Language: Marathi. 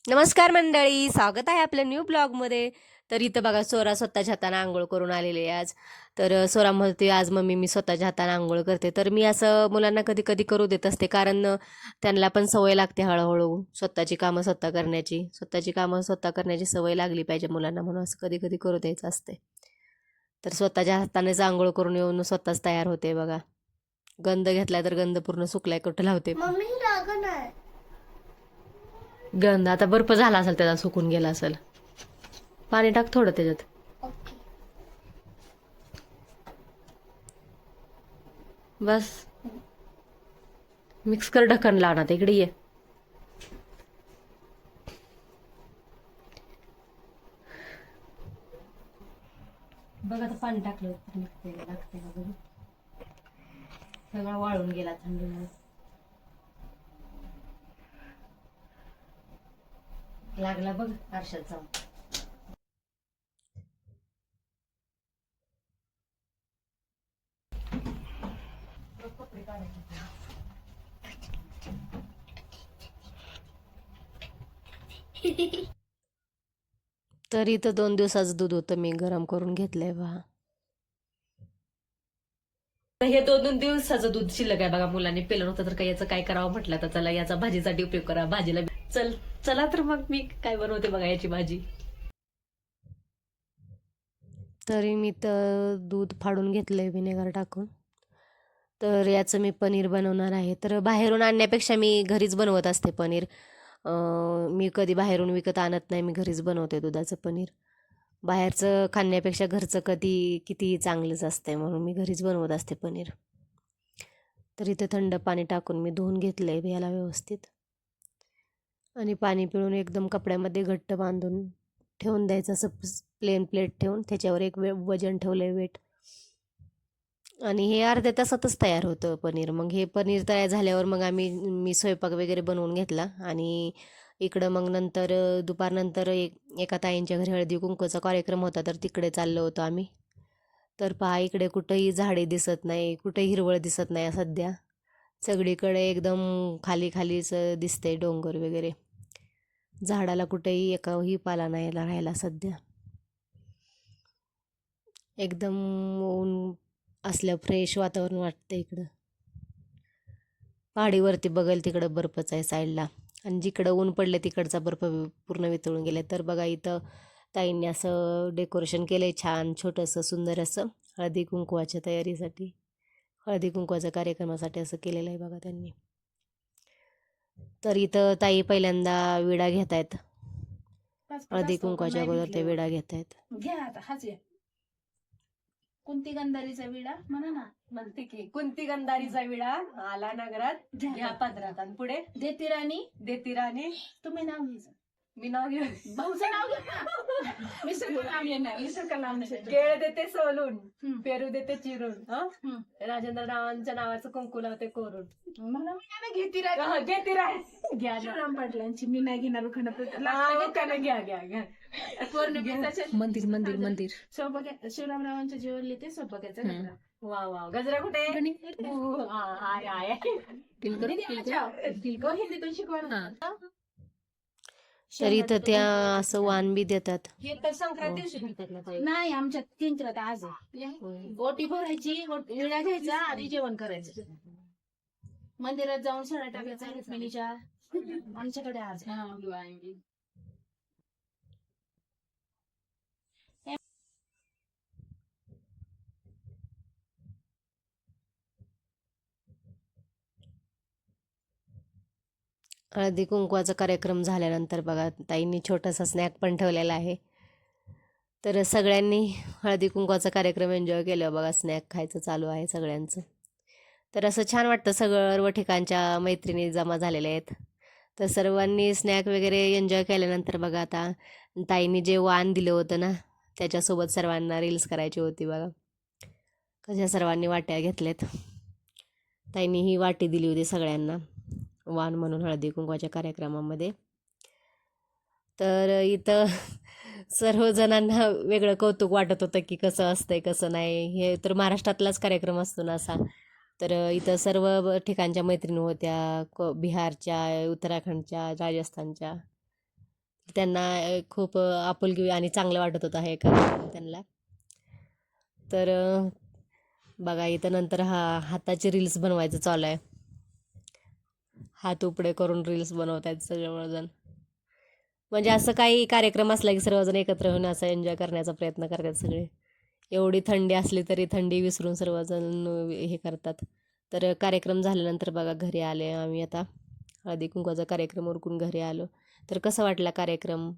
नमस्कार मंडळी, स्वागत आहे आपल्या न्यू ब्लॉगमध्ये. तर इथं बघा सोरा स्वतःच्या हाताने आंघोळ करून आलेली आहे आज. तर सोरा म्हणते आज मम्मी मी स्वतःच्या हाताने आंघोळ करते. तर मी असं मुलांना कधी कधी करू देत असते, कारण त्यांना पण सवय लागते हळूहळू स्वतःची कामं स्वतः करण्याची. स्वतःची कामं स्वतः करण्याची सवय लागली पाहिजे मुलांना, म्हणून असं कधी कधी करू द्यायचं असते. तर स्वतःच्या हातानेच आंघोळ करून येऊन स्वतःच तयार होते बघा. गंध घेतलाय तर गंध पूर्ण सुकलाय, कुठं लावते गंध. आता बर्फ झाला असेल, त्याचा सुकून गेला असेल. पाणी टाक थोडं त्याच्यात. बस मिक्स कर, ढक्कन लाव ना. इकडे ये. बघ आता पाणी टाकलं लागते का बघ. सगळं वाळून गेला थंडीमुळे. लागला बघ आरशात जाऊन. कपडे काढायचे. तर इथं 2 दिवसाचं दूध होतं, मी गरम करून घेतलंय पहा. हे 2 दिवसाचं दूध शिल्लक आहे बघा. मुलांनी पेलं नव्हतं तर काही याचं काय करावं म्हटलं, तर चला याचा भाजीसाठी उपयोग करा. भाजीला चला तर मग मी काय बनवते बघा याची भाजी. तरी मी तर दूध फाडून घेतलंय व्हिनेगर टाकून. तर याचं मी पनीर बनवणार आहे. तर बाहेरून आणण्यापेक्षा मी घरीच बनवत असते पनीर. मी कधी बाहेरून विकत आणत नाही, मी घरीच बनवते दुधाचं पनीर. बाहेरचं खाण्यापेक्षा घरचं कधी कितीही चांगलंच असतंय, म्हणून मी घरीच बनवत असते पनीर. तर इथं थंड पाणी टाकून मी धुवून घेतलं आहे याला व्यवस्थित. आणि पाणी पिळून एकदम कपड्यामध्ये घट्ट बांधून ठेवून द्यायचं, असं प्लेन प्लेट ठेवून त्याच्यावर एक वजन ठेवलं आहे, वेट. आणि हे अर्ध्या तासातच तयार होतं पनीर. मग हे पनीर तयार झाल्यावर मग मी स्वयंपाक वगैरे बनवून घेतला. आणि इकडं मग नंतर दुपारनंतर एका ताईंच्या घरी हळदी कुंकूचा कार्यक्रम होता, तर तिकडे चाललो होतो आम्ही. तर पहा इकडे कुठंही झाडे दिसत नाही, कुठेही हिरवळ दिसत नाही सध्या. सगळीकडे एकदम खाली खालीच दिसते, डोंगर वगैरे. झाडाला कुठेही एकही पाला नाही राहायला सध्या. एकदम ऊन असल्या फ्रेश वातावरण वाटतं इकडं. पहाडीवरती बघेल तिकडं बर्फच आहे साईडला, आणि जिकडं ऊन पडलं तिकडचा बर्फ पूर्ण वितळून गेले. तर बघा इथं ताईंनी असं डेकोरेशन केलंय छान, छोटंसं सुंदर असं, हळदी कुंकवाच्या तयारीसाठी, हळदी कुंकवाच्या कार्यक्रमासाठी असं केलेलं आहे बघा त्यांनी. तर इथं ताई पहिल्यांदा विडा घेत आहेत. हळदी कुंकवाच्या अगोदर ते विडा घेत आहेत. घ्या आता हाच घ्या. कुंती गंधारीचा विडा म्हणा ना. म्हणते की कुंती गंधारीचा विडा आला नगरात, घ्या पदरात. आणि पुढे देती राणी तुम्ही नाव घ्यायचं. मी नाव घेऊ. भाऊचं नाव घ्या. मिसळ नाव येणार. मिसळ नाव नसेल. केळ देते सोलून, पेरू देते चिरून, राजेंद्र रावांच्या नावाचं कुंकू लावते कोरून. मला घेती राणी. घेते राणी. घ्या शिवराम पाटलांची मी नाही घेणार घ्या. मंदिर सौभाग्य शिवरामरावांच्या जीवन लिहिते सौभाग्याचा गजरा. वा वा, गजरा कुठे? हिंदीतून शिकवा. तर इथं त्या असं वाण बी देतात. हे तर संक्रांत दिवशी नाही, आमच्या 3 आज आहे. ओटी भरायची, विडा घ्यायचा आणि जेवण करायचं. मंदिरात जाऊन सडा टाकायचा रुक्मिणीच्या. आमच्याकडे आज हळदी कुंकवाचा कार्यक्रम झाल्यानंतर बघा ताईंनी छोटासा स्नॅक पण ठेवलेला आहे. तर सगळ्यांनी हळदी कुंकवाचा कार्यक्रम एन्जॉय केला बघा. स्नॅक खायचं चालू आहे सगळ्यांचं. तर असं छान वाटतं, सर्व ठिकाणच्या मैत्रिणी जमा झालेल्या आहेत. तर सर्वांनी स्नॅक वगैरे एन्जॉय केल्यानंतर बघा आता ताईंनी जे वाण दिलं होतं ना, त्याच्यासोबत सर्वांना रील्स करायची होती बघा. कशा सर्वांनी वाट्या घेतल्यात. ताईंनी ही वाटी दिली होती सगळ्यांना वाण म्हणून हळदी कुंकवाच्या कार्यक्रमामध्ये. तर इथं सर्वजणांना वेगळं कौतुक वाटत होतं की कसं असतंय कसं नाही. हे तर महाराष्ट्रातलाच कार्यक्रम असतो ना असा. तर इथं सर्व ठिकाणच्या मैत्रिणी होत्या, बिहारच्या, उत्तराखंडच्या, राजस्थानच्या. त्यांना खूप आपुलकी आणि चांगलं वाटत होतं हे कार्यक्रम त्यांना. तर बघा इथं नंतर हाताचे रील्स बनवायचं चालू आहे. हात उपडे करून रील्स बनवत आहेत सगळेजण. म्हणजे असं काही कार्यक्रम असला की सर्वजण एकत्र होऊन असं एन्जॉय करण्याचा प्रयत्न करतात सगळे. एवढी थंडी असली तरी थंडी विसरून सर्वजण हे करतात. तर कार्यक्रम झाल्यानंतर बघा घरी आले आम्ही आता. हळदी कुंकवाचा कार्यक्रम उरकून घरी आलो. तर कसा वाटला कार्यक्रम